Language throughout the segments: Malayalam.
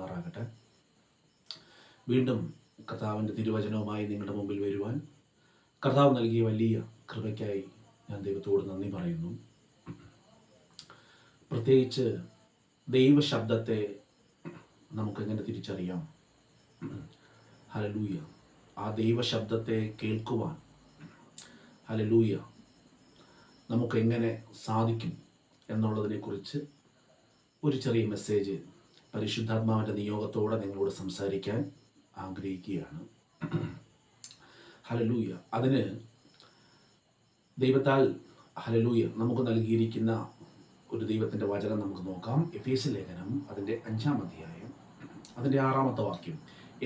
നൽകുമാറാകട്ടെ. വീണ്ടും കർത്താവിൻ്റെ തിരുവചനവുമായി നിങ്ങളുടെ മുമ്പിൽ വരുവാൻ കർത്താവ് നൽകിയ വലിയ കൃപയ്ക്കായി ഞാൻ ദൈവത്തോട് നന്ദി പറയുന്നു. പ്രത്യേകിച്ച് ദൈവശബ്ദത്തെ നമുക്കെങ്ങനെ തിരിച്ചറിയാം? ഹല്ലേലൂയ. ആ ദൈവശബ്ദത്തെ കേൾക്കുവാൻ ഹല്ലേലൂയ നമുക്കെങ്ങനെ സാധിക്കും എന്നുള്ളതിനെക്കുറിച്ച് ഒരു ചെറിയ മെസ്സേജ് പരിശുദ്ധാത്മാവിൻ്റെ നിയോഗത്തോടെ നിങ്ങളോട് സംസാരിക്കാൻ ആഗ്രഹിക്കുകയാണ്. ഹല്ലേലൂയ. അതിന് ദൈവത്താൽ ഹല്ലേലൂയ നമുക്ക് നൽകിയിരിക്കുന്ന ഒരു ദൈവത്തിൻ്റെ വചനം നമുക്ക് നോക്കാം. എഫേസ്യ ലേഖനം അതിൻ്റെ 5-ാം അധ്യായം അതിൻ്റെ 6-ാമത്തെ വാക്യം.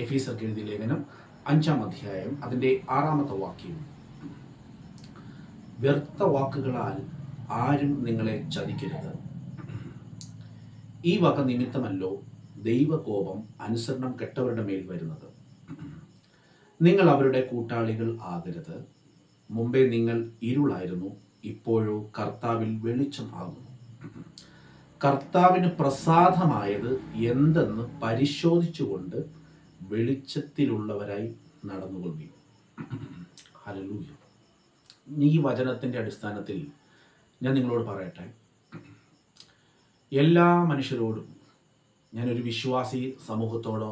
എഫേസ്യർക്ക് എഴുതിയ ലേഖനം 5-ാം അധ്യായം അതിൻ്റെ 6-ാമത്തെ വാക്യം. വ്യർത്ഥ വാക്കുകളാൽ ആരും നിങ്ങളെ ചതിക്കരുത്. ഈ വക നിമിത്തമല്ലോ ദൈവകോപം അനുസരണം കെട്ടവരുടെ മേൽ വരുന്നത്. നിങ്ങൾ അവരുടെ കൂട്ടാളികൾ ആകരുത്. മുമ്പേ നിങ്ങൾ ഇരുളായിരുന്നു, ഇപ്പോഴോ കർത്താവിൽ വെളിച്ചം ആകുന്നു. കർത്താവിന് പ്രസാദമായത് എന്തെന്ന് പരിശോധിച്ചുകൊണ്ട് വെളിച്ചത്തിലുള്ളവരായി നടന്നുകൊള്ളുക. ഹല്ലേലൂയ. ഈ വചനത്തിൻ്റെ അടിസ്ഥാനത്തിൽ ഞാൻ നിങ്ങളോട് പറയട്ടെ, എല്ലാ മനുഷ്യരോടും, ഞാനൊരു വിശ്വാസി സമൂഹത്തോടോ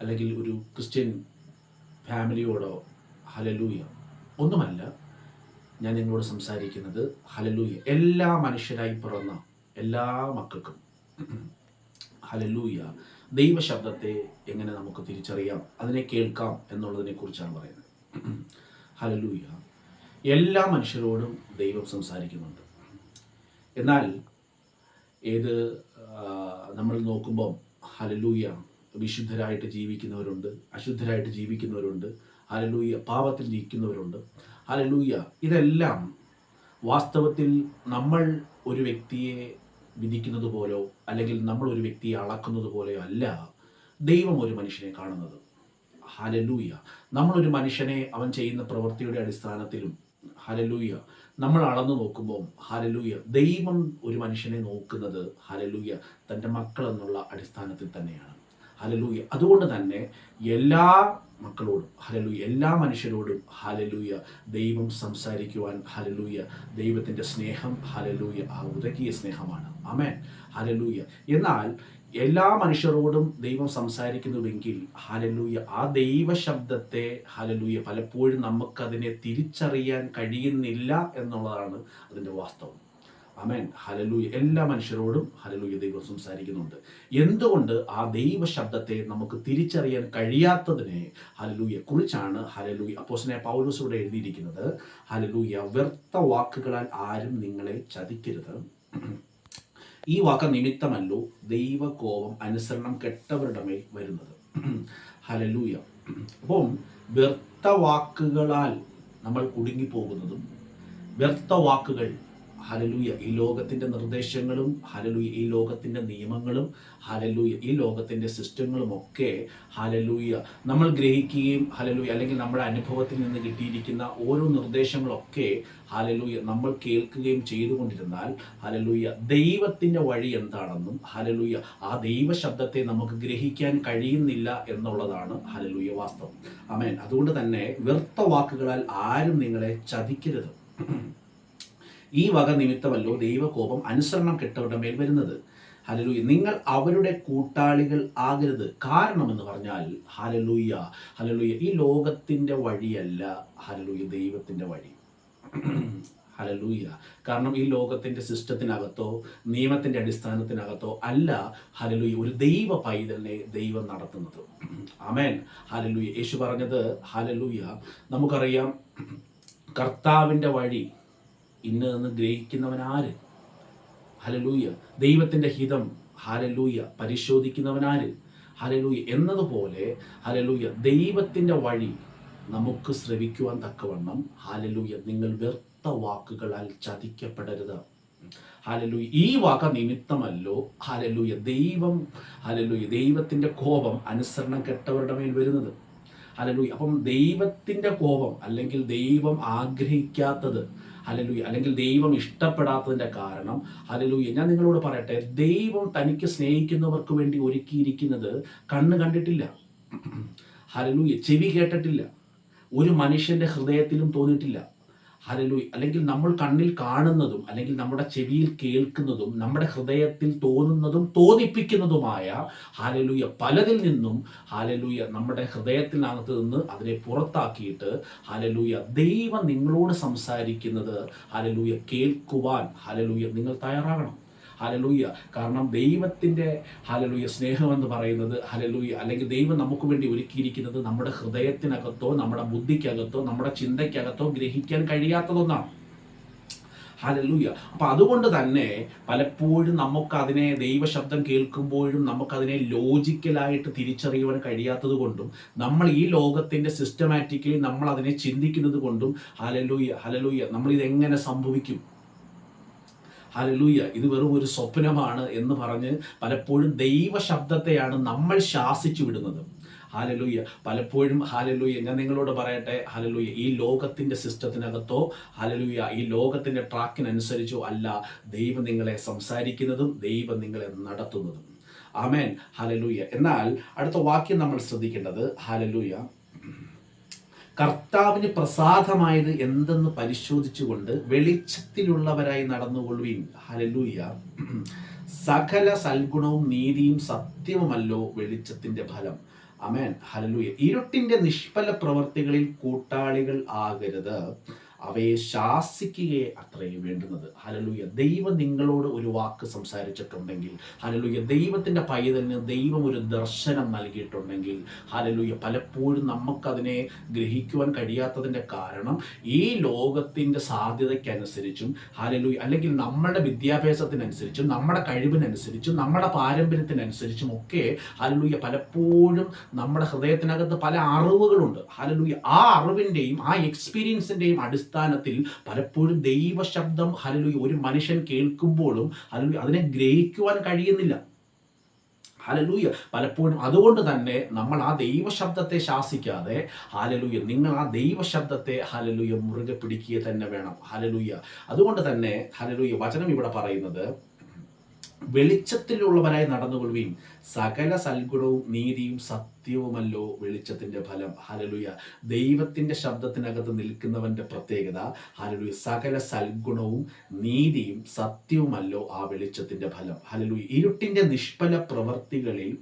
അല്ലെങ്കിൽ ഒരു ക്രിസ്ത്യൻ ഫാമിലിയോടോ ഹല്ലേലൂയ ഒന്നുമല്ല ഞാൻ നിങ്ങളോട് സംസാരിക്കുന്നത്. ഹല്ലേലൂയ. എല്ലാ മനുഷ്യരായി പിറന്ന എല്ലാ മക്കൾക്കും ഹല്ലേലൂയ ദൈവശബ്ദത്തെ എങ്ങനെ നമുക്ക് തിരിച്ചറിയാം, അതിനെ കേൾക്കാം എന്നുള്ളതിനെ കുറിച്ചാണ് പറയുന്നത്. ഹല്ലേലൂയ. എല്ലാ മനുഷ്യരോടും ദൈവം സംസാരിക്കുന്നുണ്ട്. എന്നാൽ നമ്മൾ നോക്കുമ്പോൾ ഹല്ലേലൂയ വിശുദ്ധരായിട്ട് ജീവിക്കുന്നവരുണ്ട്, അശുദ്ധരായിട്ട് ജീവിക്കുന്നവരുണ്ട്. ഹല്ലേലൂയ. പാപത്തിൽ ജീവിക്കുന്നവരുണ്ട്. ഹല്ലേലൂയ. ഇതെല്ലാം വാസ്തവത്തിൽ നമ്മൾ ഒരു വ്യക്തിയെ വിധിക്കുന്നത് പോലെയോ അല്ലെങ്കിൽ നമ്മൾ ഒരു വ്യക്തിയെ അളക്കുന്നത് പോലെയോ അല്ല ദൈവം ഒരു മനുഷ്യനെ കാണുന്നത്. ഹല്ലേലൂയ. നമ്മളൊരു മനുഷ്യനെ അവൻ ചെയ്യുന്ന പ്രവൃത്തിയുടെ അടിസ്ഥാനത്തിലും ഹല്ലേലൂയ നമ്മൾ അളന്നു നോക്കുമ്പോൾ ഹല്ലേലൂയ ദൈവം ഒരു മനുഷ്യനെ നോക്കുന്നത് ഹല്ലേലൂയ തൻ്റെ മക്കൾ എന്നുള്ള അടിസ്ഥാനത്തിൽ തന്നെയാണ്. ഹല്ലേലൂയ. അതുകൊണ്ട് തന്നെ എല്ലാ മക്കളോടും ഹല്ലേലൂയ എല്ലാ മനുഷ്യരോടും ഹല്ലേലൂയ ദൈവം സംസാരിക്കുവാൻ ഹല്ലേലൂയ ദൈവത്തിൻ്റെ സ്നേഹം ഹല്ലേലൂയ ആ ഉദകിയ സ്നേഹമാണ്. ആമേൻ. ഹല്ലേലൂയ. എന്നാൽ എല്ലാ മനുഷ്യരോടും ദൈവം സംസാരിക്കുന്നുവെങ്കിൽ ഹല്ലേലൂയ ആ ദൈവശബ്ദത്തെ ഹല്ലേലൂയ പലപ്പോഴും നമുക്കതിനെ തിരിച്ചറിയാൻ കഴിയുന്നില്ല എന്നുള്ളതാണ് അതിൻ്റെ വാസ്തവം. ആമേൻ. ഹല്ലേലൂയ. എല്ലാ മനുഷ്യരോടും ഹല്ലേലൂയ ദൈവം സംസാരിക്കുന്നുണ്ട്. എന്തുകൊണ്ട് ആ ദൈവശബ്ദത്തെ നമുക്ക് തിരിച്ചറിയാൻ കഴിയാത്തതിനെ ഹല്ലേലൂയ കുറിച്ചാണ് ഹല്ലേലൂയ അപ്പോസ്തലനായ പൗലോസ് ഇവിടെ എഴുതിയിരിക്കുന്നത്. ഹല്ലേലൂയ. വ്യർത്ഥ വാക്കുകളാൽ ആരും നിങ്ങളെ ചതിക്കരുത്. ഈ വാക്ക് നിമിത്തമല്ലോ ദൈവകോപം അനുസരണം കെട്ടവരുടെ മേൽ വരുന്നത്. ഹല്ലേലൂയ. അപ്പം വ്യർത്ഥ വാക്കുകളാൽ നമ്മൾ കുടുങ്ങിപ്പോകുന്നതും വ്യർത്ഥ വാക്കുകൾ ഹല്ലേലൂയ ഈ ലോകത്തിൻ്റെ നിർദ്ദേശങ്ങളും ഹല്ലേലൂയ ഈ ലോകത്തിൻ്റെ നിയമങ്ങളും ഹല്ലേലൂയ ഈ ലോകത്തിൻ്റെ സിസ്റ്റങ്ങളും ഒക്കെ ഹല്ലേലൂയ നമ്മൾ ഗ്രഹിക്കുകയും ഹല്ലേലൂയ അല്ലെങ്കിൽ നമ്മുടെ അനുഭവത്തിൽ നിന്ന് കിട്ടിയിരിക്കുന്ന ഓരോ നിർദ്ദേശങ്ങളൊക്കെ ഹല്ലേലൂയ നമ്മൾ കേൾക്കുകയും ചെയ്തുകൊണ്ടിരുന്നാൽ ഹല്ലേലൂയ ദൈവത്തിൻ്റെ വഴി എന്താണെന്നും ഹല്ലേലൂയ ആ ദൈവശബ്ദത്തെ നമുക്ക് ഗ്രഹിക്കാൻ കഴിയുന്നില്ല എന്നുള്ളതാണ് ഹല്ലേലൂയ വാസ്തവം. ആമേൻ. അതുകൊണ്ട് തന്നെ വ്യർത്ഥ വാക്കുകളാൽ ആരും നിങ്ങളെ ചതിക്കരുത്. ഈ വക നിമിത്തമല്ലോ ദൈവകോപം അനുസരണം കെട്ടവരുടെ മേൽ വരുന്നത്. ഹല്ലേലൂയ. നിങ്ങൾ അവരുടെ കൂട്ടാളികൾ ആകരുത്. കാരണം എന്ന് പറഞ്ഞാൽ ഹല്ലേലൂയ ഹല്ലേലൂയ ഈ ലോകത്തിൻ്റെ വഴിയല്ല ഹല്ലേലൂയ ദൈവത്തിൻ്റെ വഴി. ഹല്ലേലൂയ. കാരണം ഈ ലോകത്തിൻ്റെ സിസ്റ്റത്തിനകത്തോ നിയമത്തിൻ്റെ അടിസ്ഥാനത്തിനകത്തോ അല്ല ഹല്ലേലൂയ ഒരു ദൈവ പൈതലിനെ ദൈവം നടത്തുന്നത്. ആമേൻ. ഹല്ലേലൂയ. യേശു പറഞ്ഞത് ഹല്ലേലൂയ നമുക്കറിയാം കർത്താവിൻ്റെ വഴി ഇന്ന് ഗ്രഹിക്കുന്നവൻ ആര്? ഹല്ലേലൂയ. ദൈവത്തിൻ്റെ ഹിതം ഹല്ലേലൂയ പരിശോധിക്കുന്നവനാര്? ഹല്ലേലൂയ. എന്നതുപോലെ ഹല്ലേലൂയ ദൈവത്തിൻ്റെ വഴി നമുക്ക് ശ്രവിക്കുവാൻ തക്കവണ്ണം ഹല്ലേലൂയ നിങ്ങൾ വ്യർത്ഥ വാക്കുകളാൽ ചതിക്കപ്പെടരുത്. ഹല്ലേലൂയ. ഈ വക നിമിത്തമല്ലോ ഹല്ലേലൂയ ദൈവത്തിൻ്റെ കോപം അനുസരണം കെട്ടവരുടെ മേൽ വരുന്നത്. ഹല്ലേലൂയ. അപ്പം ദൈവത്തിൻ്റെ കോപം അല്ലെങ്കിൽ ദൈവം ആഗ്രഹിക്കാത്തത് ഹല്ലേലൂയ, അല്ലെങ്കിൽ ദൈവം ഇഷ്ടപ്പെടാത്തതിൻ്റെ കാരണം, ഹല്ലേലൂയ, ഞാൻ നിങ്ങളോട് പറയട്ടെ, ദൈവം തനിക്ക് സ്നേഹിക്കുന്നവർക്ക് വേണ്ടി ഒരുക്കിയിരിക്കുന്നത് കണ്ണ് കണ്ടിട്ടില്ല, ഹല്ലേലൂയ, ചെവി കേട്ടിട്ടില്ല, ഒരു മനുഷ്യൻ്റെ ഹൃദയത്തിലും തോന്നിയിട്ടില്ല. ഹല്ലേലൂയ, അല്ലെങ്കിൽ നമ്മൾ കണ്ണിൽ കാണുന്നതും അല്ലെങ്കിൽ നമ്മുടെ ചെവിയിൽ കേൾക്കുന്നതും നമ്മുടെ ഹൃദയത്തിൽ തോന്നുന്നതും തോന്നിപ്പിക്കുന്നതുമായ ഹല്ലേലൂയ പലതിൽ നിന്നും ഹല്ലേലൂയ നമ്മുടെ ഹൃദയത്തിനകത്ത് നിന്ന് അതിനെ പുറത്താക്കിയിട്ട് ഹല്ലേലൂയ ദൈവം നിങ്ങളോട് സംസാരിക്കുന്നത് ഹല്ലേലൂയ കേൾക്കുവാൻ ഹല്ലേലൂയ നിങ്ങൾ തയ്യാറാകണം. ഹല്ലേലൂയ, കാരണം ദൈവത്തിൻ്റെ ഹല്ലേലൂയ സ്നേഹമെന്ന് പറയുന്നത് ഹല്ലേലൂയ, അല്ലെങ്കിൽ ദൈവം നമുക്ക് വേണ്ടി ഒരുക്കിയിരിക്കുന്നത് നമ്മുടെ ഹൃദയത്തിനകത്തോ നമ്മുടെ ബുദ്ധിക്കകത്തോ നമ്മുടെ ചിന്തയ്ക്കകത്തോ ഗ്രഹിക്കാൻ കഴിയാത്തതൊന്നാണ്. ഹല്ലേലൂയ. അപ്പം അതുകൊണ്ട് തന്നെ പലപ്പോഴും നമുക്കതിനെ ദൈവശബ്ദം കേൾക്കുമ്പോഴും നമുക്കതിനെ ലോജിക്കലായിട്ട് തിരിച്ചറിയുവാൻ കഴിയാത്തത് കൊണ്ടും നമ്മൾ ഈ ലോകത്തിൻ്റെ സിസ്റ്റമാറ്റിക്കലി നമ്മൾ അതിനെ ചിന്തിക്കുന്നത് കൊണ്ടും ഹല്ലേലൂയ, ഹല്ലേലൂയ, നമ്മളിതെങ്ങനെ സംഭവിക്കും, ഹല്ലേലൂയ, ഇത് വെറും ഒരു സ്വപ്നമാണ് എന്ന് പറഞ്ഞ് പലപ്പോഴും ദൈവശബ്ദത്തെയാണ് നമ്മൾ ശാസിച്ചു വിടുന്നത്. ഹല്ലേലൂയ, പലപ്പോഴും ഹല്ലേലൂയ, ഞാൻ നിങ്ങളോട് പറയട്ടെ, ഹല്ലേലൂയ, ഈ ലോകത്തിൻ്റെ സിസ്റ്റത്തിനകത്തോ ഹല്ലേലൂയ ഈ ലോകത്തിൻ്റെ ട്രാക്കിനനുസരിച്ചോ അല്ല ദൈവം നിങ്ങളെ സംസാരിക്കുന്നതും ദൈവം നിങ്ങളെ നടത്തുന്നതും. ആമേൻ, ഹല്ലേലൂയ. എന്നാൽ അടുത്ത വാക്യം നമ്മൾ ശ്രദ്ധിക്കേണ്ടത്, ഹല്ലേലൂയ, കർത്താവിന് പ്രസാദമായത് എന്തെന്ന് പരിശോധിച്ചുകൊണ്ട് വെളിച്ചത്തിലുള്ളവരായി നടന്നുകൊള്ളുവിൻ. ഹല്ലേലൂയ, സകല സൽഗുണവും നീതിയും സത്യവുമല്ലോ വെളിച്ചത്തിന്റെ ഫലം. ആമേൻ, ഹല്ലേലൂയ. ഇരുട്ടിന്റെ നിഷ്ഫല പ്രവർത്തികളിൽ കൂട്ടാളികൾ ആകരുത്, അവയെ ശാസിക്കുകയെ അത്രയും വേണ്ടുന്നത്. ഹല്ലേലൂയ, ദൈവം നിങ്ങളോട് ഒരു വാക്ക് സംസാരിച്ചിട്ടുണ്ടെങ്കിൽ, ഹല്ലേലൂയ, ദൈവത്തിൻ്റെ പൈതലിന് ദൈവം ഒരു ദർശനം നൽകിയിട്ടുണ്ടെങ്കിൽ, ഹല്ലേലൂയ, പലപ്പോഴും നമുക്കതിനെ ഗ്രഹിക്കുവാൻ കഴിയാത്തതിൻ്റെ കാരണം ഈ ലോകത്തിൻ്റെ സാധ്യതയ്ക്കനുസരിച്ചും ഹല്ലേലൂയ, അല്ലെങ്കിൽ നമ്മുടെ വിദ്യാഭ്യാസത്തിനനുസരിച്ചും നമ്മുടെ കഴിവിനനുസരിച്ചും നമ്മുടെ പാരമ്പര്യത്തിനനുസരിച്ചും ഒക്കെ ഹല്ലേലൂയ പലപ്പോഴും നമ്മുടെ ഹൃദയത്തിനകത്ത് പല അറിവുകളുണ്ട്. ഹല്ലേലൂയ, ആ അറിവിൻ്റെയും ആ എക്സ്പീരിയൻസിൻ്റെയും അടിസ്ഥാനത്തിൽ പലപ്പോഴും ദൈവശബ്ദം ഹല്ലേലൂയ ഒരു മനുഷ്യൻ കേൾക്കുമ്പോഴും ഹല്ലേലൂയ അതിനെ ഗ്രഹിക്കുവാൻ കഴിയുന്നില്ല. ഹല്ലേലൂയ, പലപ്പോഴും അതുകൊണ്ട് തന്നെ നമ്മൾ ആ ദൈവശബ്ദത്തെ ശാസിക്കാതെ ഹല്ലേലൂയ നിങ്ങൾ ആ ദൈവശബ്ദത്തെ ഹല്ലേലൂയ മുറുകെ പിടിക്കുക തന്നെ വേണം. ഹല്ലേലൂയ, അതുകൊണ്ട് തന്നെ ഹല്ലേലൂയ വചനം ഇവിടെ പറയുന്നത്, വെളിച്ചത്തിലുള്ളവരായി നടന്നുകൊള്ളുവീൻ, സകല സൽഗുണവും നീതിയും സത്യവുമല്ലോ വെളിച്ചത്തിന്റെ ഫലം. ഹല്ലേലൂയ, ദൈവത്തിന്റെ ശബ്ദത്തിനകത്ത് നിൽക്കുന്നവന്റെ പ്രത്യേകത ഹല്ലേലൂയ സകല സൽഗുണവും നീതിയും സത്യവുമല്ലോ ആ വെളിച്ചത്തിന്റെ ഫലം. ഹല്ലേലൂയ, ഇരുട്ടിന്റെ നിഷ്ഫല പ്രവർത്തികളിൽ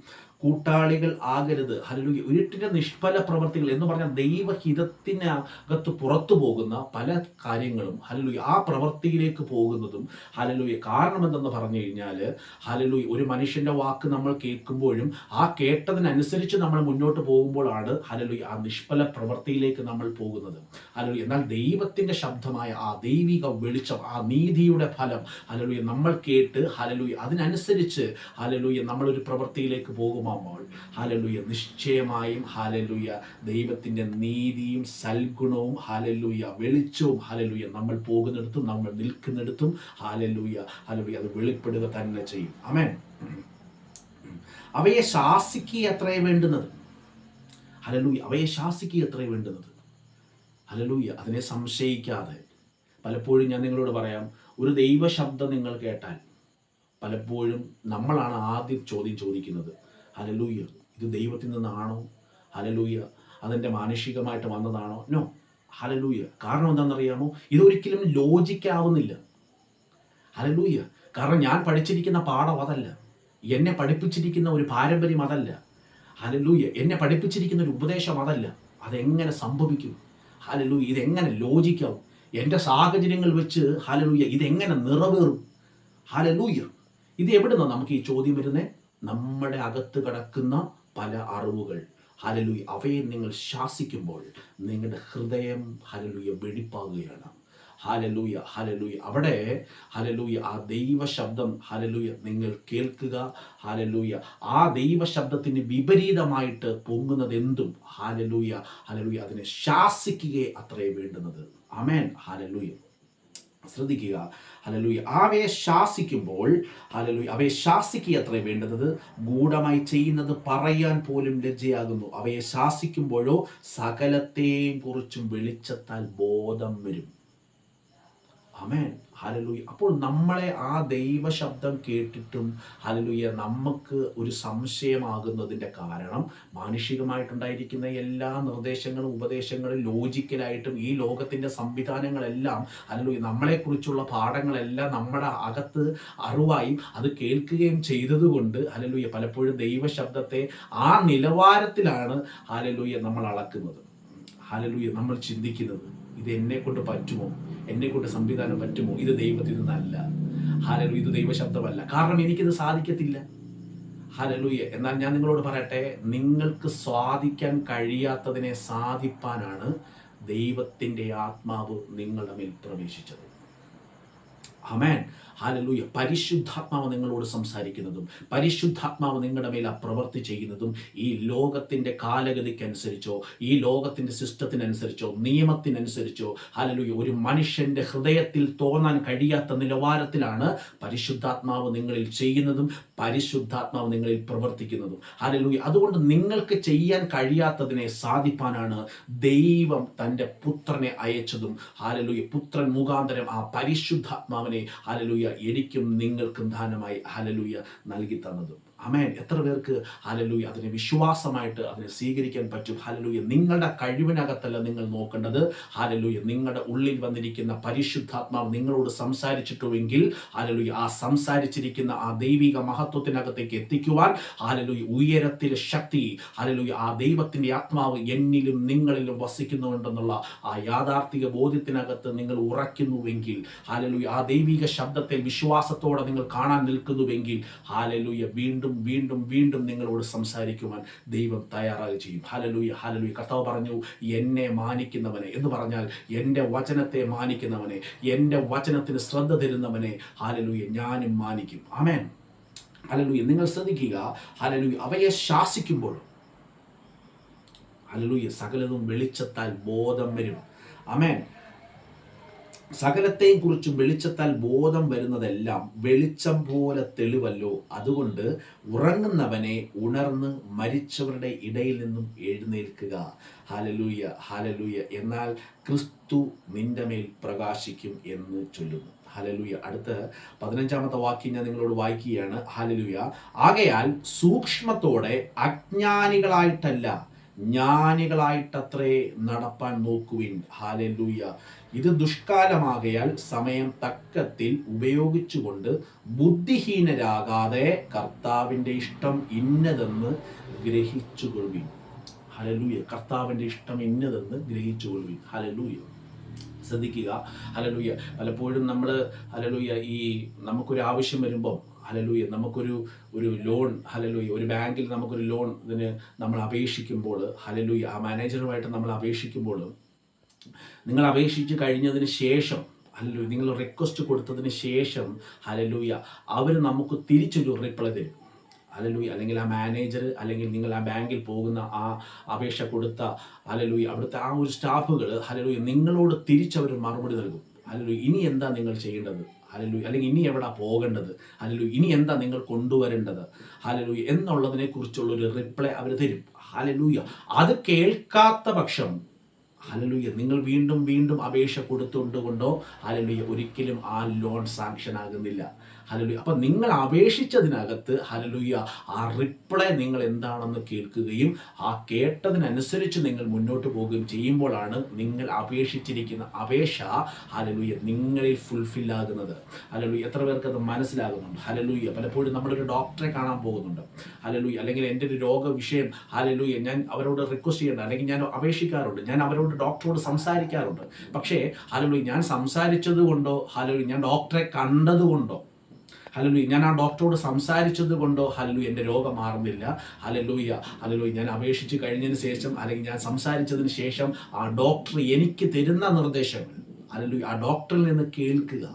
കൂട്ടാളികൾ ആകരുത്. ഹല്ലേലൂയ, ഇരുട്ടിന്റെ നിഷ്ഫല പ്രവർത്തികൾ എന്ന് പറഞ്ഞാൽ ദൈവഹിതത്തിനകത്ത് പുറത്തു പോകുന്ന പല കാര്യങ്ങളും ഹല്ലേലൂയ ആ പ്രവൃത്തിയിലേക്ക് പോകുന്നതും ഹല്ലേലൂയ കാരണം എന്തെന്ന് പറഞ്ഞു കഴിഞ്ഞാൽ ഹല്ലേലൂയ ഒരു മനുഷ്യന്റെ വാക്ക് നമ്മൾ കേൾക്കുമ്പോഴും ആ കേട്ടതിനനുസരിച്ച് നമ്മൾ മുന്നോട്ട് പോകുമ്പോഴാണ് ഹല്ലേലൂയ ആ നിഷ്ഫല പ്രവൃത്തിയിലേക്ക് നമ്മൾ പോകുന്നത്. ഹല്ലേലൂയ, എന്നാൽ ദൈവത്തിന്റെ ശബ്ദമായ ആ ദൈവിക വെളിച്ചം, ആ നീതിയുടെ ഫലം ഹല്ലേലൂയ നമ്മൾ കേട്ട് ഹല്ലേലൂയ അതിനനുസരിച്ച് ഹല്ലേലൂയ നമ്മളൊരു പ്രവൃത്തിയിലേക്ക് പോകുമ്പോൾ ഹല്ലേലൂയ നിശ്ചയമായും ഹല്ലേലൂയ ദൈവത്തിന്റെ നീതിയും സൽഗുണവും ഹല്ലേലൂയ വെളിച്ചവും ഹല്ലേലൂയ നമ്മൾ പോകുന്നിടത്തും നമ്മൾ നിൽക്കുന്നിടത്തും ഹല്ലേലൂയ ഹല്ലേലൂയ അത് വെളിപ്പെടുക തന്നെ ചെയ്യും. ആമേൻ. അവയെ ശാസിക്കുക അത്രേ വേണ്ടുന്നത്. ഹല്ലേലൂയ, അവയെ ശാസിക്കുക അത്രേ വേണ്ടുന്നത്. ഹല്ലേലൂയ, അതിനെ സംശയിക്കാതെ. പലപ്പോഴും ഞാൻ നിങ്ങളോട് പറയാം, ഒരു ദൈവശബ്ദം നിങ്ങൾ കേട്ടാൽ പലപ്പോഴും നമ്മളാണ് ആദ്യം ചോദ്യം ചോദിക്കുന്നത്, ഹല്ലേലൂയ ഇത് ദൈവത്തിൽ നിന്നാണോ? ഹല്ലേലൂയ അതെൻ്റെ മാനുഷികമായിട്ട് വന്നതാണോ? നോ. ഹല്ലേലൂയ, കാരണം എന്താണെന്നറിയാമോ? ഇതൊരിക്കലും ലോജിക്കാവുന്നില്ല. ഹല്ലേലൂയ, കാരണം ഞാൻ പഠിച്ചിരിക്കുന്ന പാഠം അതല്ല, എന്നെ പഠിപ്പിച്ചിരിക്കുന്ന ഒരു പാരമ്പര്യം അതല്ല. ഹല്ലേലൂയ, എന്നെ പഠിപ്പിച്ചിരിക്കുന്ന ഒരു ഉപദേശം അതല്ല. അതെങ്ങനെ സംഭവിക്കും? ഹല്ലേലൂയ, ഇതെങ്ങനെ ലോജിക്കാവും? എൻ്റെ സാഹചര്യങ്ങൾ വെച്ച് ഹല്ലേലൂയ ഇതെങ്ങനെ നിറവേറും? ഹല്ലേലൂയ, ഇത് എവിടുന്നാണ് നമുക്ക് ഈ ചോദ്യം വരുന്നത്? നമ്മുടെ അകത്ത് കിടക്കുന്ന പല അറിവുകൾ ഹല്ലേലൂയ അവയെ നിങ്ങൾ ശാസിക്കുമ്പോൾ നിങ്ങളുടെ ഹൃദയം ഹല്ലേലൂയ വെടിപ്പാകുകയാണ്. ഹല്ലേലൂയ, ഹല്ലേലൂയ, അവിടെ ഹല്ലേലൂയ ആ ദൈവശബ്ദം ഹല്ലേലൂയ നിങ്ങൾ കേൾക്കുക. ഹല്ലേലൂയ, ആ ദൈവശബ്ദത്തിന് വിപരീതമായിട്ട് പൊങ്ങുന്നത് എന്തും ഹല്ലേലൂയ ഹല്ലേലൂയ അതിനെ ശാസിക്കുകയെ അത്രേ വേണ്ടുന്നത്. ആമേൻ, ഹല്ലേലൂയ. ശ്രദ്ധിക്കുക, ഹല്ലേലൂയ, അവയെ ശാസിക്കുമ്പോൾ ഹല്ലേലൂയ അവയെ ശാസിക്കുക അത്രേ വേണ്ടുന്നത്. ഗൂഢമായി ചെയ്യുന്നത് പറയാൻ പോലും ലജ്ജയാകുന്നു. അവയെ ശാസിക്കുമ്പോഴോ സകലത്തെയും കുറിച്ചും വെളിച്ചത്താൽ ബോധം വരും. ആമേൻ. ഹല്ലേലൂയ. അപ്പോൾ നമ്മളെ ആ ദൈവ ശബ്ദം കേട്ടിട്ടും ഹല്ലേലൂയ നമുക്ക് ഒരു സംശയമാകുന്നതിൻ്റെ കാരണം മാനുഷികമായിട്ടുണ്ടായിരിക്കുന്ന എല്ലാ നിർദ്ദേശങ്ങളും ഉപദേശങ്ങളും ലോജിക്കലായിട്ടും ഈ ലോകത്തിൻ്റെ സംവിധാനങ്ങളെല്ലാം ഹല്ലേലൂയ നമ്മളെക്കുറിച്ചുള്ള പാഠങ്ങളെല്ലാം നമ്മുടെ അകത്ത് അറിവായി അത് കേൾക്കുകയും ചെയ്തതുകൊണ്ട് ഹല്ലേലൂയ പലപ്പോഴും ദൈവശബ്ദത്തെ ആ നിലവാരത്തിലാണ് ഹല്ലേലൂയ നമ്മൾ അളക്കുന്നത്. ഹല്ലേലൂയ നമ്മൾ ചിന്തിക്കുന്നത് ഇത് എന്നെ കൊണ്ട് പറ്റുമോ, എന്നെ കൊണ്ട് സംവിധാനം പറ്റുമോ, ഇത് ദൈവത്തിൽ നിന്നല്ല. ഹല്ലേലൂയ ഇത് ദൈവശബ്ദമല്ല, കാരണം എനിക്കിത് സാധിക്കത്തില്ല. ഹല്ലേലൂയ. എന്നാൽ ഞാൻ നിങ്ങളോട് പറയട്ടെ, നിങ്ങൾക്ക് സാധിക്കാൻ കഴിയാത്തതിനെ സാധിപ്പാനാണ് ദൈവത്തിൻ്റെ ആത്മാവ് നിങ്ങളുടെ മേൽ പ്രവേശിച്ചത്. ആമേൻ. ഹല്ലേലൂയ. പരിശുദ്ധാത്മാവ് നിങ്ങളോട് സംസാരിക്കുന്നതും പരിശുദ്ധാത്മാവ് നിങ്ങളുടെ മേൽ പ്രവൃത്തി ചെയ്യുന്നതും ഈ ലോകത്തിൻ്റെ കാലഗതിക്കനുസരിച്ചോ ഈ ലോകത്തിൻ്റെ സിസ്റ്റത്തിനനുസരിച്ചോ നിയമത്തിനനുസരിച്ചോ ഹല്ലേലൂയ ഒരു മനുഷ്യൻ്റെ ഹൃദയത്തിൽ തോന്നാൻ കഴിയാത്ത നിലവാരത്തിലാണ് പരിശുദ്ധാത്മാവ് നിങ്ങളിൽ ചെയ്യുന്നതും പരിശുദ്ധാത്മാവ് നിങ്ങളിൽ പ്രവർത്തിക്കുന്നതും. ഹല്ലേലൂയ. അതുകൊണ്ട് നിങ്ങൾക്ക് ചെയ്യാൻ കഴിയാത്തതിനെ സാധിപ്പാനാണ് ദൈവം തൻ്റെ പുത്രനെ അയച്ചതും ഹല്ലേലൂയ പുത്രൻ മുഖാന്തരം ആ പരിശുദ്ധാത്മാവിനെ ഹല്ലേലൂയ എനിക്കും നിങ്ങൾക്കും ദാനമായി ഹല്ലേലൂയ നൽകി തന്നതും. ആമേൻ. എത്ര പേർക്ക് ഹല്ലേലൂയ അതിനെ വിശ്വാസമായിട്ട് അതിനെ സ്വീകരിക്കാൻ പറ്റും? ഹല്ലേലൂയ. നിങ്ങളുടെ കഴിവിനകത്തല്ല നിങ്ങൾ നോക്കേണ്ടത്. ഹല്ലേലൂയ നിങ്ങളുടെ ഉള്ളിൽ വന്നിരിക്കുന്ന പരിശുദ്ധാത്മാവ് നിങ്ങളോട് സംസാരിച്ചിട്ടുവെങ്കിൽ ഹല്ലേലൂയ ആ സംസാരിച്ചിരിക്കുന്ന ആ ദൈവിക മഹത്വത്തിനകത്തേക്ക് എത്തിക്കുവാൻ ഹല്ലേലൂയ ഉയരത്തിലെ ശക്തി ഹല്ലേലൂയ ആ ദൈവത്തിൻ്റെ ആത്മാവ് എന്നിലും നിങ്ങളിലും വസിക്കുന്നുണ്ടെന്നുള്ള ആ യാഥാർത്ഥിക ബോധ്യത്തിനകത്ത് നിങ്ങൾ ഉറയ്ക്കുന്നുവെങ്കിൽ ഹല്ലേലൂയ ആ ദൈവിക ശബ്ദത്തെ വിശ്വാസത്തോടെ നിങ്ങൾ കാണാൻ നിൽക്കുന്നുവെങ്കിൽ ഹല്ലേലൂയ വീണ്ടും വീണ്ടും വീണ്ടും നിങ്ങളോട് സംസാരിക്കുവാൻ ദൈവം തയ്യാറായി ചെയ്യും. ഹല്ലേലൂയ. ഹല്ലേലൂയ. കർത്താവ് പറഞ്ഞു, എന്നെ മാനിക്കുന്നവനെ എന്ന് പറഞ്ഞാൽ എൻ്റെ വചനത്തെ മാനിക്കുന്നവനെ, എൻ്റെ വചനത്തിന് ശ്രദ്ധ തരുന്നവനെ ഹല്ലേലൂയ ഞാനും മാനിക്കും. ആമേൻ. ഹല്ലേലൂയ. നിങ്ങൾ ശ്രദ്ധിക്കുക, ഹല്ലേലൂയ അവയെ ശാസിക്കുമ്പോഴും ഹല്ലേലൂയ സകലതും വെളിച്ചത്താൽ ബോധം വരും. ആമേൻ. സകലത്തെയും കുറിച്ചും വെളിച്ചത്താൽ ബോധം വരുന്നതെല്ലാം വെളിച്ചം പോലെ തെളിവല്ലോ. അതുകൊണ്ട് ഉറങ്ങുന്നവനെ ഉണർന്ന് മരിച്ചവരുടെ ഇടയിൽ നിന്നും എഴുന്നേൽക്കുക. ഹല്ലേലൂയ. ഹല്ലേലൂയ. എന്നാൽ ക്രിസ്തു നിന്റെ മേൽ പ്രകാശിക്കും എന്ന് ചൊല്ലുന്നു. ഹല്ലേലൂയ. അടുത്ത 15-ാമത്തെ വാക്യം ഞാൻ നിങ്ങളോട് വായിക്കുകയാണ്. ഹല്ലേലൂയ. ആകയാൽ സൂക്ഷ്മത്തോടെ അജ്ഞാനികളായിട്ടല്ല ജ്ഞാനികളായിട്ടത്രേ നടപ്പാൻ നോക്കുവിൻ. ഹല്ലേലൂയ. ഇത് ദുഷ്കാലമാകയാൽ സമയം തക്കത്തിൽ ഉപയോഗിച്ചുകൊണ്ട് ബുദ്ധിഹീനരാകാതെ കർത്താവിൻ്റെ ഇഷ്ടം ഇന്നതെന്ന് ഗ്രഹിച്ചുകൊള്ളുവിൻ. ഹല്ലേലൂയ. കർത്താവിൻ്റെ ഇഷ്ടം ഇന്നതെന്ന് ഗ്രഹിച്ചുകൊള്ളുവിൻ. ഹല്ലേലൂയ. ശ്രദ്ധിക്കുക. ഹല്ലേലൂയ. പലപ്പോഴും നമ്മൾ ഹല്ലേലൂയ ഈ നമുക്കൊരു ആവശ്യം വരുമ്പോൾ ഹല്ലേലൂയ നമുക്കൊരു ലോൺ ഹല്ലേലൂയ ഒരു ബാങ്കിൽ നമുക്കൊരു ലോൺ ഇതിന് നമ്മൾ അപേക്ഷിക്കുമ്പോൾ ഹല്ലേലൂയ ആ മാനേജറുമായിട്ട് നമ്മൾ അപേക്ഷിക്കുമ്പോൾ നിങ്ങൾ അപേക്ഷിച്ച് കഴിഞ്ഞതിന് ശേഷം ഹല്ലേലൂയ നിങ്ങൾ റിക്വസ്റ്റ് കൊടുത്തതിന് ശേഷം ഹല്ലേലൂയ അവർ നമുക്ക് തിരിച്ചൊരു റിപ്ലൈ തരും. ഹല്ലേലൂയ. അല്ലെങ്കിൽ ആ മാനേജർ അല്ലെങ്കിൽ നിങ്ങൾ ആ ബാങ്കിൽ പോകുന്ന ആ അപേക്ഷ കൊടുത്ത ഹല്ലേലൂയ അവിടുത്തെ ആ ഒരു സ്റ്റാഫുകൾ ഹല്ലേലൂയ നിങ്ങളോട് തിരിച്ചവർ മറുപടി നൽകും. ഹല്ലേലൂയ ഇനി എന്താ നിങ്ങൾ ചെയ്യേണ്ടത്, ഹല്ലേലൂയ അല്ലെങ്കിൽ ഇനി എവിടെ പോകേണ്ടത്, ഹല്ലേലൂയ ഇനി എന്താ നിങ്ങൾ കൊണ്ടുവരേണ്ടത്, ഹല്ലേലൂയ എന്നുള്ളതിനെ കുറിച്ചുള്ളൊരു റിപ്ലൈ അവർ തരും. ഹല്ലേലൂയ. അത് കേൾക്കാത്ത പക്ഷം ഹല്ലേലൂയ നിങ്ങൾ വീണ്ടും വീണ്ടും അപേക്ഷ കൊടുത്തുകൊണ്ടോ ഹല്ലേലൂയ ഒരിക്കലും ആ ലോൺ സാങ്ഷൻ ആകുന്നില്ല. ഹല്ലേലൂയ. അപ്പം നിങ്ങൾ അപേക്ഷിച്ചതിനകത്ത് ഹല്ലേലൂയ ആ റിപ്ലൈ നിങ്ങൾ എന്താണെന്ന് കേൾക്കുകയും ആ കേട്ടതിനനുസരിച്ച് നിങ്ങൾ മുന്നോട്ട് പോവുകയും ചെയ്യുമ്പോഴാണ് നിങ്ങൾ അപേക്ഷിച്ചിരിക്കുന്ന അപേക്ഷ ഹല്ലേലൂയ നിങ്ങളിൽ ഫുൾഫിൽ ആകുന്നത്. ഹല്ലേലൂയ. എത്ര പേർക്ക് അത് മനസ്സിലാകുന്നുണ്ട്? ഹല്ലേലൂയ. പലപ്പോഴും നമ്മളൊരു ഡോക്ടറെ കാണാൻ പോകുന്നുണ്ട് ഹല്ലേലൂയ, അല്ലെങ്കിൽ എൻ്റെ ഒരു രോഗവിഷയം ഹല്ലേലൂയ ഞാൻ അവരോട് റിക്വസ്റ്റ് ചെയ്യേണ്ട അല്ലെങ്കിൽ ഞാൻ അപേക്ഷിക്കാറുണ്ട്, ഞാൻ അവരോട് ഡോക്ടറോട് സംസാരിക്കാറുണ്ട്. പക്ഷേ ഹല്ലേലൂയ ഞാൻ സംസാരിച്ചത് കൊണ്ടോ ഹല്ലേലൂയ ഞാൻ ഡോക്ടറെ കണ്ടതുകൊണ്ടോ ഹല്ലേലൂയ ഞാൻ ആ ഡോക്ടറോട് സംസാരിച്ചത് കൊണ്ടോ ഹല്ലേലൂയ എൻ്റെ രോഗം മാറുന്നില്ല. ഹല്ലേലൂയ. ഹല്ലേലൂയ ഞാൻ അപേക്ഷിച്ച് കഴിഞ്ഞതിന് ശേഷം അല്ലെങ്കിൽ ഞാൻ സംസാരിച്ചതിന് ശേഷം ആ ഡോക്ടർ എനിക്ക് തരുന്ന നിർദ്ദേശങ്ങൾ ഹല്ലേലൂയ ആ ഡോക്ടറിൽ നിന്ന് കേൾക്കുക.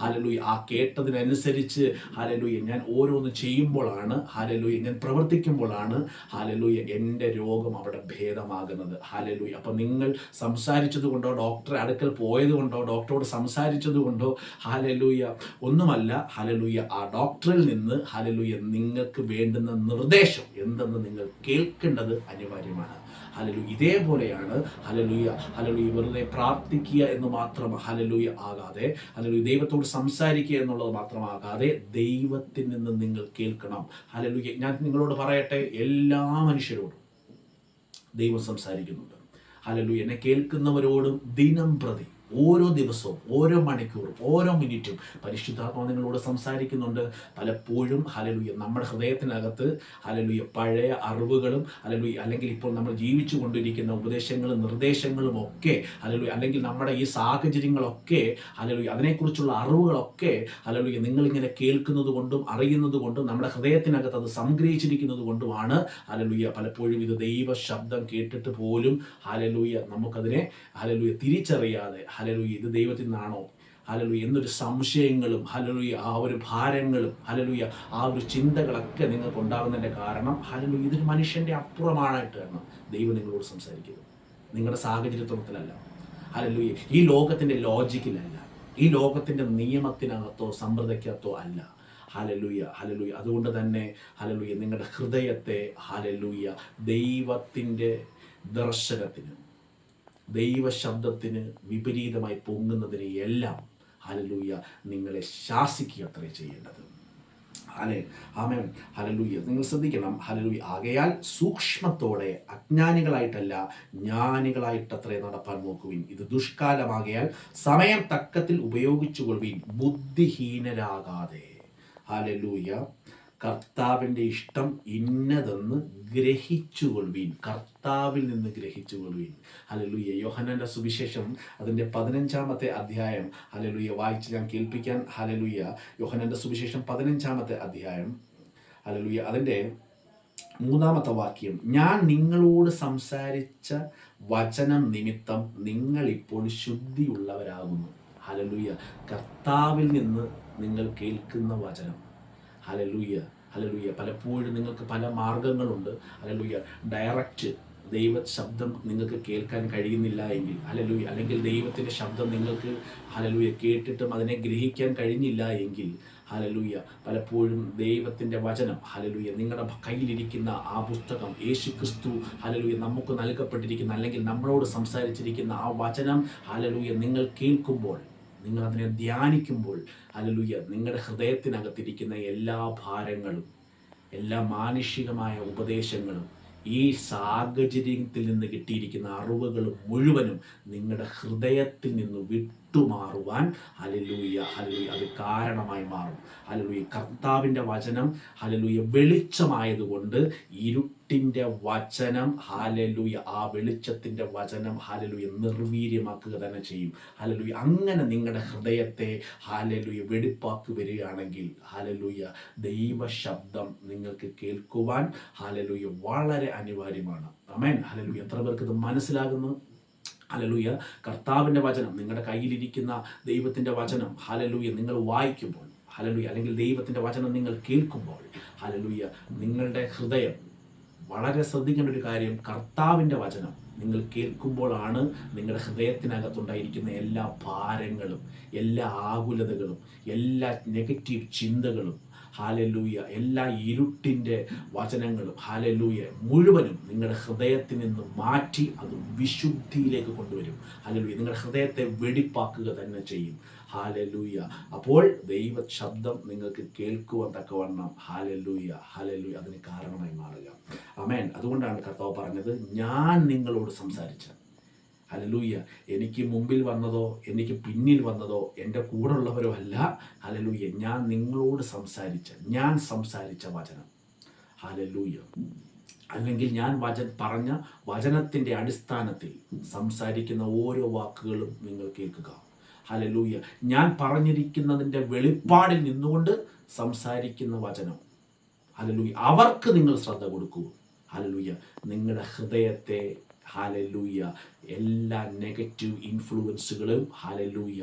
ഹല്ലേലൂയ ആ കേട്ടതിനനുസരിച്ച് ഹല്ലേലൂയ ഞാൻ ഓരോന്ന് ചെയ്യുമ്പോഴാണ് ഹല്ലേലൂയ ഞാൻ പ്രവർത്തിക്കുമ്പോഴാണ് ഹല്ലേലൂയ എൻ്റെ രോഗം അവിടെ ഭേദമാകുന്നത്. ഹല്ലേലൂയ. അപ്പം നിങ്ങൾ സംസാരിച്ചത് കൊണ്ടോ ഡോക്ടറെ അടുക്കൽ പോയത് കൊണ്ടോ ഡോക്ടറോട് സംസാരിച്ചത് കൊണ്ടോ ഹല്ലേലൂയ ഒന്നുമല്ല. ഹല്ലേലൂയ ആ ഡോക്ടറിൽ നിന്ന് ഹല്ലേലൂയ നിങ്ങൾക്ക് വേണ്ടുന്ന നിർദ്ദേശം എന്തെന്ന് നിങ്ങൾ കേൾക്കേണ്ടത് അനിവാര്യമാണ്. ഹല്ലേലൂയ. ഇതേപോലെയാണ് ഹല്ലേലൂയ ഹല്ലേലൂയ വെറുതെ പ്രാർത്ഥിക്കുക എന്ന് മാത്രം ഹല്ലേലൂയ ആകാതെ, ഹല്ലേലൂയ ദൈവത്തോട് സംസാരിക്കുക എന്നുള്ളത് മാത്രമാകാതെ ദൈവത്തിൽ നിന്ന് നിങ്ങൾ കേൾക്കണം. ഹല്ലേലൂയ. ഞാൻ നിങ്ങളോട് പറയട്ടെ, എല്ലാ മനുഷ്യരോടും ദൈവം സംസാരിക്കുന്നുണ്ട്. ഹല്ലേലൂയ. എന്നെ കേൾക്കുന്നവരോടും ദിനം പ്രതി, ഓരോ ദിവസവും, ഓരോ മണിക്കൂറും, ഓരോ മിനിറ്റും പരിശുദ്ധാത്മാവ് നിങ്ങളോട് സംസാരിക്കുന്നുണ്ട്. പലപ്പോഴും ഹല്ലേലൂയ നമ്മുടെ ഹൃദയത്തിനകത്ത് ഹല്ലേലൂയ പഴയ അറിവുകളും ഹല്ലേലൂയ അല്ലെങ്കിൽ ഇപ്പോൾ നമ്മൾ ജീവിച്ചു കൊണ്ടിരിക്കുന്ന ഉപദേശങ്ങളും നിർദ്ദേശങ്ങളും ഒക്കെ ഹല്ലേലൂയ അല്ലെങ്കിൽ നമ്മുടെ ഈ സാഹചര്യങ്ങളൊക്കെ ഹല്ലേലൂയ അതിനെക്കുറിച്ചുള്ള അറിവുകളൊക്കെ ഹല്ലേലൂയ നിങ്ങളിങ്ങനെ കേൾക്കുന്നത് കൊണ്ടും അറിയുന്നത് കൊണ്ടും നമ്മുടെ ഹൃദയത്തിനകത്ത് അത് സംഗ്രഹിച്ചിരിക്കുന്നത് കൊണ്ടുമാണ് ഹല്ലേലൂയ പലപ്പോഴും ഇത് ദൈവ ശബ്ദം കേട്ടിട്ട് പോലും ഹല്ലേലൂയ നമുക്കതിനെ ഹല്ലേലൂയ തിരിച്ചറിയാതെ ഹല്ലേലൂയ ഇത് ദൈവത്തിൽ നിന്നാണോ ഹല്ലേലൂയ എന്നൊരു സംശയങ്ങളും ഹല്ലേലൂയ ആ ഒരു ഭാരങ്ങളും ഹല്ലേലൂയ ആ ഒരു ചിന്തകളൊക്കെ നിങ്ങൾക്ക് ഉണ്ടാകുന്നതിൻ്റെ കാരണം ഹല്ലേലൂയ ഇതൊരു മനുഷ്യൻ്റെ അപ്പുറമായിട്ടാണ് ദൈവം നിങ്ങളോട് സംസാരിക്കുന്നത്. നിങ്ങളുടെ സാഹചര്യത്വത്തിലല്ല, ഹല്ലേലൂയ ഈ ലോകത്തിൻ്റെ ലോജിക്കിലല്ല, ഈ ലോകത്തിൻ്റെ നിയമത്തിനകത്തോ സമ്പ്രദായക്കകത്തോ അല്ല. Hallelujah hallelujah. അതുകൊണ്ട് തന്നെ ഹല്ലേലൂയ നിങ്ങളുടെ ഹൃദയത്തെ ഹല്ലേലൂയ ദൈവത്തിൻ്റെ ദർശനത്തിന്, ദൈവ ശബ്ദത്തിന് വിപരീതമായി പൊങ്ങുന്നതിനെ എല്ലാം ഹല്ലേലൂയ നിങ്ങളെ ശാസിക്കുക അത്രേ ചെയ്യേണ്ടത്. ആമേൻ. ഹല്ലേലൂയ. നിങ്ങൾ ശ്രദ്ധിക്കണം. ഹല്ലേലൂയ. ആകയാൽ സൂക്ഷ്മത്തോടെ അജ്ഞാനികളായിട്ടല്ല ജ്ഞാനികളായിട്ടത്രേ നടപ്പാൻ നോക്കുവിൻ. ഇത് ദുഷ്കാലമാകയാൽ സമയം തക്കത്തിൽ ഉപയോഗിച്ചുകൊള്ളുവിൻ, ബുദ്ധിഹീനരാകാതെ. ഹല്ലേലൂയ. കർത്താവിൻ്റെ ഇഷ്ടം ഇന്നതെന്ന് ഗ്രഹിച്ചുകൊള്ളുവീൻ, കർത്താവിൽ നിന്ന് ഗ്രഹിച്ചുകൊള്ളുവീൻ. ഹല്ലേലൂയ. യോഹന്നാന്റെ സുവിശേഷം അതിൻ്റെ 15-ാമത്തെ അധ്യായം ഹല്ലേലൂയ വായിച്ച് ഞാൻ കേൾപ്പിക്കാൻ. ഹല്ലേലൂയ. യോഹന്നാന്റെ സുവിശേഷം 15-ാമത്തെ അധ്യായം ഹല്ലേലൂയ അതിൻ്റെ 3-ാമത്തെ വാക്യം, ഞാൻ നിങ്ങളോട് സംസാരിച്ച വചനം നിമിത്തം നിങ്ങളിപ്പോൾ ശുദ്ധിയുള്ളവരാകുന്നു. ഹല്ലേലൂയ. കർത്താവിൽ നിന്ന് നിങ്ങൾ കേൾക്കുന്ന വചനം. Hallelujah hallelujah. പലപ്പോഴും നിങ്ങൾക്ക് പല മാർഗങ്ങളുണ്ട്. ഹല്ലേലൂയ. ഡയറക്റ്റ് ദൈവ ശബ്ദം നിങ്ങൾക്ക് കേൾക്കാൻ കഴിയുന്നില്ല എങ്കിൽ ഹല്ലേലൂയ, അല്ലെങ്കിൽ ദൈവത്തിൻ്റെ ശബ്ദം നിങ്ങൾക്ക് ഹല്ലേലൂയ കേട്ടിട്ടും അതിനെ ഗ്രഹിക്കാൻ കഴിഞ്ഞില്ല എങ്കിൽ ഹല്ലേലൂയ പലപ്പോഴും ദൈവത്തിൻ്റെ വചനം ഹല്ലേലൂയ നിങ്ങളുടെ കയ്യിലിരിക്കുന്ന ആ പുസ്തകം യേശുക്രിസ്തു ഹല്ലേലൂയ നമുക്ക് നൽകപ്പെട്ടിരിക്കുന്ന അല്ലെങ്കിൽ നമ്മളോട് സംസാരിച്ചിരിക്കുന്ന ആ വചനം ഹല്ലേലൂയ നിങ്ങൾ കേൾക്കുമ്പോൾ, നിങ്ങൾ അതിനെ ധ്യാനിക്കുമ്പോൾ ഹല്ലേലൂയ നിങ്ങളുടെ ഹൃദയത്തിനകത്തിരിക്കുന്ന എല്ലാ ഭാരങ്ങളും, എല്ലാ മാനുഷികമായ ഉപദേശങ്ങളും, ഈ സാഹചര്യത്തിൽ നിന്ന് കിട്ടിയിരിക്കുന്ന അറിവുകൾ മുഴുവനും നിങ്ങളുടെ ഹൃദയത്തിൽ നിന്ന് വിട്ടുമാറുവാൻ ഹല്ലേലൂയ ഹല്ലേലൂയ അത് കാരണമായി മാറും. ഹല്ലേലൂയ. കർത്താവിൻ്റെ വചനം ഹല്ലേലൂയ വെളിച്ചമായതുകൊണ്ട് ഇരുട്ടിൻ്റെ വചനം ഹല്ലേലൂയ ആ വെളിച്ചത്തിൻ്റെ വചനം ഹല്ലേലൂയ നിർവീര്യമാക്കുക തന്നെ ചെയ്യും. ഹല്ലേലൂയ. അങ്ങനെ നിങ്ങളുടെ ഹൃദയത്തെ ഹല്ലേലൂയ വെടിപ്പാക്കി വരികയാണെങ്കിൽ ഹല്ലേലൂയ ദൈവ ശബ്ദം നിങ്ങൾക്ക് കേൾക്കുവാൻ ഹല്ലേലൂയ വളരെ അനിവാര്യമാണ്. ആമേൻ. ഹല്ലേലൂയ. എത്ര പേർക്ക് ഇത് മനസ്സിലാകുന്നു? ഹല്ലേലൂയ. കർത്താവിൻ്റെ വചനം, നിങ്ങളുടെ കയ്യിലിരിക്കുന്ന ദൈവത്തിൻ്റെ വചനം ഹല്ലേലൂയ നിങ്ങൾ വായിക്കുമ്പോൾ ഹല്ലേലൂയ അല്ലെങ്കിൽ ദൈവത്തിൻ്റെ വചനം നിങ്ങൾ കേൾക്കുമ്പോൾ ഹല്ലേലൂയ നിങ്ങളുടെ ഹൃദയം, വളരെ ശ്രദ്ധിക്കേണ്ട ഒരു കാര്യം, കർത്താവിൻ്റെ വചനം നിങ്ങൾ കേൾക്കുമ്പോഴാണ് നിങ്ങളുടെ ഹൃദയത്തിനകത്തുണ്ടായിരിക്കുന്ന എല്ലാ ഭാരങ്ങളും, എല്ലാ ആകുലതകളും, എല്ലാ നെഗറ്റീവ് ചിന്തകളും ഹല്ലേലൂയ എല്ലാ ഇരുട്ടിൻ്റെ വചനങ്ങളും ഹല്ലേലൂയ മുഴുവനും നിങ്ങളുടെ ഹൃദയത്തിൽ നിന്ന് മാറ്റി അത് വിശുദ്ധിയിലേക്ക് കൊണ്ടുവരും. ഹല്ലേലൂയ. നിങ്ങളുടെ ഹൃദയത്തെ വെടിപ്പാക്കുക തന്നെ ചെയ്യും. ഹല്ലേലൂയ. അപ്പോൾ ദൈവ ശബ്ദം നിങ്ങൾക്ക് കേൾക്കുവാൻ തക്കവണ്ണം ഹല്ലേലൂയ ഹല്ലേലൂയ അതിന് കാരണമായി മാറുക. ആമേൻ. അതുകൊണ്ടാണ് കർത്താവ് പറഞ്ഞത്, ഞാൻ നിങ്ങളോട് സംസാരിച്ച ഹല്ലേലൂയ എനിക്ക് മുമ്പിൽ വന്നതോ എനിക്ക് പിന്നിൽ വന്നതോ എൻ്റെ കൂടെയുള്ളവരോ അല്ല. ഹല്ലേലൂയ. ഞാൻ നിങ്ങളോട് ഞാൻ സംസാരിച്ച വചനം. ഹല്ലേലൂയ. അല്ലെങ്കിൽ ഞാൻ പറഞ്ഞ വചനത്തിൻ്റെ അടിസ്ഥാനത്തിൽ സംസാരിക്കുന്ന ഓരോ വാക്കുകളും നിങ്ങൾ കേൾക്കുക. ഹല്ലേലൂയ. ഞാൻ പറഞ്ഞിരിക്കുന്നതിൻ്റെ വെളിപ്പാടിൽ നിന്നുകൊണ്ട് സംസാരിക്കുന്ന വചനം. ഹല്ലേലൂയ. അവർക്ക് നിങ്ങൾ ശ്രദ്ധ കൊടുക്കൂ. ഹല്ലേലൂയ. നിങ്ങളുടെ ഹൃദയത്തെ ഹല്ലേലൂയ, എല്ലാ നെഗറ്റീവ് ഇൻഫ്ലുവൻസുകളും, ഹല്ലേലൂയ,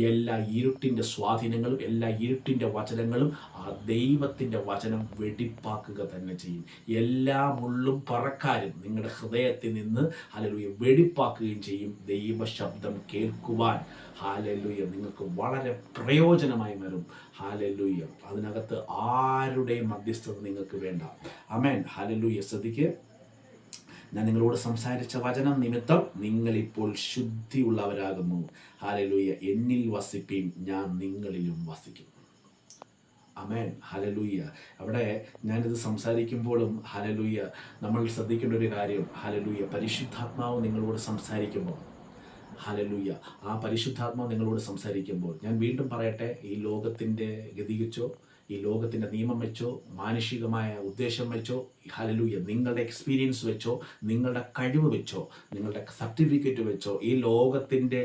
എല്ലാ ഇരുട്ടിൻ്റെ സ്വാധീനങ്ങളും, എല്ലാ ഇരുട്ടിൻ്റെ വചനങ്ങളും ആ ദൈവത്തിൻ്റെ വചനം വെടിപ്പാക്കുക തന്നെ ചെയ്യും. എല്ലാ മുള്ളും പറക്കാരും നിങ്ങളുടെ ഹൃദയത്തിൽ നിന്ന്, ഹല്ലേലൂയ, വെടിപ്പാക്കുകയും ചെയ്യും. ദൈവ ശബ്ദം കേൾക്കുവാൻ, ഹല്ലേലൂയ, നിങ്ങൾക്ക് വളരെ പ്രയോജനമായി വരും. ഹല്ലേലൂയ, അതിനകത്ത് ആരുടെയും മധ്യസ്ഥത നിങ്ങൾക്ക് വേണ്ട. ആമേൻ. ഹല്ലേലൂയ. ശ്രദ്ധിക്കുക, ഞാൻ നിങ്ങളോട് സംസാരിച്ച വചനം നിമിത്തം നിങ്ങളിപ്പോൾ ശുദ്ധിയുള്ളവരാകുന്നു. ഹല്ലേലൂയ. എന്നിൽ വസിപ്പീൻ, ഞാൻ നിങ്ങളിലും വസിക്കും. ആമേൻ. ഹല്ലേലൂയ. അവിടെ ഞാനിത് സംസാരിക്കുമ്പോഴും, ഹല്ലേലൂയ, നമ്മൾ ശ്രദ്ധിക്കേണ്ട ഒരു കാര്യം, ഹല്ലേലൂയ, പരിശുദ്ധാത്മാവ് നിങ്ങളോട് സംസാരിക്കുമ്പോൾ, ഹല്ലേലൂയ, ആ പരിശുദ്ധാത്മാവ് നിങ്ങളോട് സംസാരിക്കുമ്പോൾ, ഞാൻ വീണ്ടും പറയട്ടെ, ഈ ലോകത്തിൻ്റെ ഗതി വെച്ചോ, ഈ ലോകത്തിൻ്റെ നിയമം വെച്ചോ, മാനുഷികമായ ഉദ്ദേശം വെച്ചോ, ഹല്ലേലൂയ, നിങ്ങളുടെ എക്സ്പീരിയൻസ് വെച്ചോ, നിങ്ങളുടെ കഴിവ് വെച്ചോ, നിങ്ങളുടെ സർട്ടിഫിക്കറ്റ് വെച്ചോ, ഈ ലോകത്തിൻ്റെ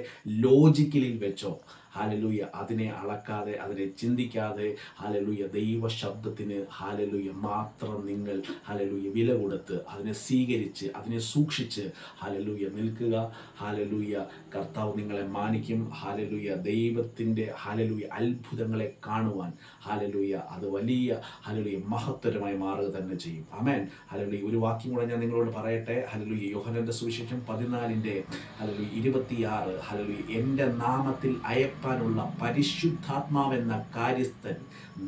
ലോജിക്കലിൽ വെച്ചോ, ഹല്ലേലൂയ, അതിനെ അളക്കാതെ, അതിനെ ചിന്തിക്കാതെ, ഹല്ലേലൂയ, ദൈവ ശബ്ദത്തിന്, ഹല്ലേലൂയ, മാത്രം നിങ്ങൾ, ഹല്ലേലൂയ, വില കൊടുത്ത് അതിനെ സ്വീകരിച്ച് അതിനെ സൂക്ഷിച്ച്, ഹല്ലേലൂയ, നിൽക്കുക. ഹല്ലേലൂയ, കർത്താവ് നിങ്ങളെ മാനിക്കും. ഹല്ലേലൂയ, ദൈവത്തിൻ്റെ, ഹല്ലേലൂയ, അത്ഭുതങ്ങളെ കാണുവാൻ, ഹല്ലേലൂയ, അത് വലിയ, ഹല്ലേലൂയ, മഹത്തരമായി മാറുക തന്നെ ചെയ്യും. ആമേൻ. ഹല്ലേലൂയ. ഒരു വാക്യം കൂടെ ഞാൻ നിങ്ങളോട് പറയട്ടെ. ഹല്ലേലൂയ, യോഹന്നാന്റെ സുവിശേഷം 14 ഹല്ലേലൂയ 26, ഹല്ലേലൂയ, എൻ്റെ നാമത്തിൽ നുള്ള പരിശുദ്ധാത്മാവെന്ന കാര്യസ്ഥൻ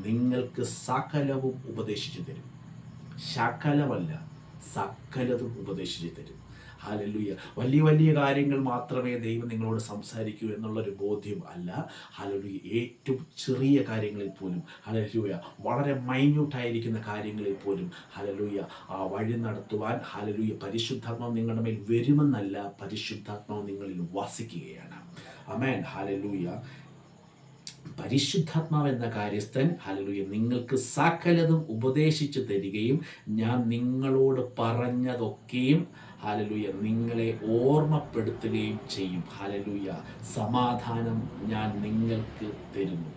നിങ്ങൾക്ക് സകലവും ഉപദേശിച്ചു തരും. ശകലമല്ല, സകലതും ഉപദേശിച്ചു തരും. ഹല്ലേലൂയ. വലിയ വലിയ കാര്യങ്ങൾ മാത്രമേ ദൈവം നിങ്ങളോട് സംസാരിക്കൂ എന്നുള്ളൊരു ബോധ്യം അല്ല. ഹല്ലേലൂയ, ഏറ്റവും ചെറിയ കാര്യങ്ങളിൽ പോലും, ഹല്ലേലൂയ, വളരെ മൈന്യൂട്ടായിരിക്കുന്ന കാര്യങ്ങളിൽ പോലും, ഹല്ലേലൂയ, ആ വഴി നടത്തുവാൻ, ഹല്ലേലൂയ, പരിശുദ്ധാത്മാവ് നിങ്ങളുടെ മേൽ വരുമെന്നല്ല, പരിശുദ്ധാത്മാവ് നിങ്ങളിൽ വസിക്കുകയാണ്. ആമേൻ. ഹല്ലേലൂയ. പരിശുദ്ധാത്മാവ് എന്ന കാര്യസ്ഥൻ, ഹല്ലേലൂയ, നിങ്ങൾക്ക് സകലതും ഉപദേശിച്ചു തരികയും ഞാൻ നിങ്ങളോട് പറഞ്ഞതൊക്കെയും, ഹല്ലേലൂയ, നിങ്ങളെ ഓർമ്മപ്പെടുത്തുകയും ചെയ്യും. ഹല്ലേലൂയ. സമാധാനം ഞാൻ നിങ്ങൾക്ക് തരുന്നു,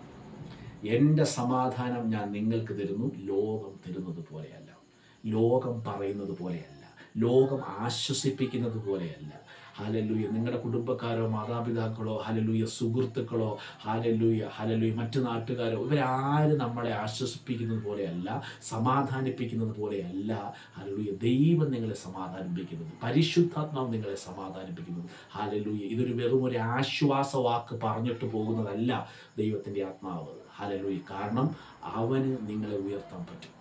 എൻ്റെ സമാധാനം ഞാൻ നിങ്ങൾക്ക് തരുന്നു. ലോകം തരുന്നത് പോലെയല്ല, ലോകം പറയുന്നത് പോലെയല്ല, ലോകം ആശ്വസിപ്പിക്കുന്നത് പോലെയല്ല. ഹല്ലേലൂയ. നിങ്ങളുടെ കുടുംബക്കാരോ, മാതാപിതാക്കളോ, ഹല്ലേലൂയ, സുഹൃത്തുക്കളോ, ഹല്ലേലൂയ, ഹല്ലേലൂയ, മറ്റു നാട്ടുകാരോ, ഇവരാരും നമ്മളെ ആശ്വസിപ്പിക്കുന്നത് പോലെയല്ല, സമാധാനിപ്പിക്കുന്നത് പോലെയല്ല. ഹല്ലേലൂയ, ദൈവം നിങ്ങളെ സമാധാനിപ്പിക്കുന്നത്, പരിശുദ്ധാത്മാവ് നിങ്ങളെ സമാധാനിപ്പിക്കുന്നത്. ഹല്ലേലൂയ. ഇതൊരു വെറും ഒരു ആശ്വാസ വാക്ക് പറഞ്ഞിട്ട് പോകുന്നതല്ല ദൈവത്തിൻ്റെ ആത്മാവ്. ഹല്ലേലൂയ. കാരണം അവന് നിങ്ങളെ ഉയർത്താൻ പറ്റും.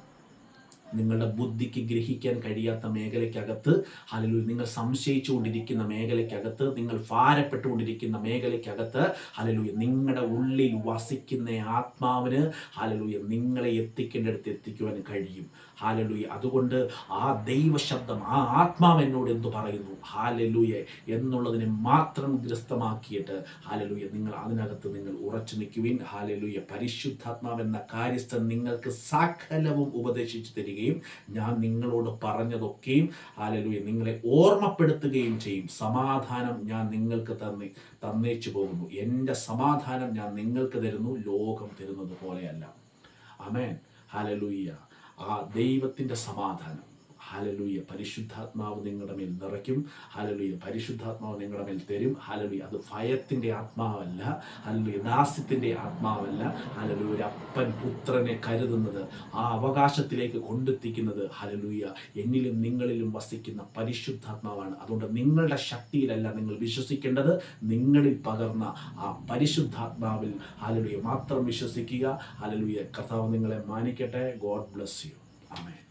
നിങ്ങളുടെ ബുദ്ധിക്ക് ഗ്രഹിക്കാൻ കഴിയാത്ത മേഖലയ്ക്കകത്ത്, ഹല്ലേലൂയ, നിങ്ങൾ സംശയിച്ചുകൊണ്ടിരിക്കുന്ന മേഖലയ്ക്കകത്ത്, നിങ്ങൾ ഭാരപ്പെട്ടുകൊണ്ടിരിക്കുന്ന മേഖലയ്ക്കകത്ത്, ഹല്ലേലൂയ, നിങ്ങളുടെ ഉള്ളിൽ വസിക്കുന്ന ആത്മാവിന്, ഹല്ലേലൂയ, നിങ്ങളെ എത്തിക്കേണ്ടടുത്ത് എത്തിക്കുവാൻ കഴിയും. ഹല്ലേലൂയ. അതുകൊണ്ട് ആ ദൈവശബ്ദം, ആ ആത്മാവ് എന്നോട് എന്തു പറയുന്നു, ഹല്ലേലൂയ, എന്നുള്ളതിനെ മാത്രം ഗ്രസ്തമാക്കിയിട്ട്, ഹല്ലേലൂയ, നിങ്ങൾ അതിനകത്ത് നിങ്ങൾ ഉറച്ചു നിൽക്കുവിൻ. ഹല്ലേലൂയ. പരിശുദ്ധാത്മാവെന്ന കാര്യസ്ഥൻ നിങ്ങൾക്ക് സകലവും ഉപദേശിച്ചു തരികയും ഞാൻ നിങ്ങളോട് പറഞ്ഞതൊക്കെയും, ഹല്ലേലൂയ, നിങ്ങളെ ഓർമ്മപ്പെടുത്തുകയും ചെയ്യും. സമാധാനം ഞാൻ നിങ്ങൾക്ക് തന്നേച്ചു പോകുന്നു. എൻ്റെ സമാധാനം ഞാൻ നിങ്ങൾക്ക് തരുന്നു, ലോകം തരുന്നത് പോലെയല്ല. ആമേൻ. ഹല്ലേലൂയ. ആ ദൈവത്തിൻ്റെ സമാധാനം, ഹല്ലേലൂയ, പരിശുദ്ധാത്മാവ് നിങ്ങളുടെ മേൽ നിറയ്ക്കും. ഹല്ലേലൂയ. പരിശുദ്ധാത്മാവ് നിങ്ങളുടെ മേൽ തരും. ഹല്ലേലൂയ. അത് ഭയത്തിൻ്റെ ആത്മാവല്ല, ഹല്ലേലൂയ, ദാസ്യത്തിൻ്റെ ആത്മാവല്ല. ഹല്ലേലൂയ. ഒരു അപ്പൻ പുത്രനെ കരുതുന്നത്, ആ അവകാശത്തിലേക്ക് കൊണ്ടെത്തിക്കുന്നത്, ഹല്ലേലൂയ, എന്നിലും നിങ്ങളിലും വസിക്കുന്ന പരിശുദ്ധാത്മാവാണ്. അതുകൊണ്ട് നിങ്ങളുടെ ശക്തിയിലല്ല നിങ്ങൾ വിശ്വസിക്കേണ്ടത്, നിങ്ങളിൽ പകർന്ന ആ പരിശുദ്ധാത്മാവിൽ, ഹല്ലേലൂയ, മാത്രം വിശ്വസിക്കുക. ഹല്ലേലൂയ. കർത്താവ് നിങ്ങളെ മാനിക്കട്ടെ. God bless you. ആമേൻ.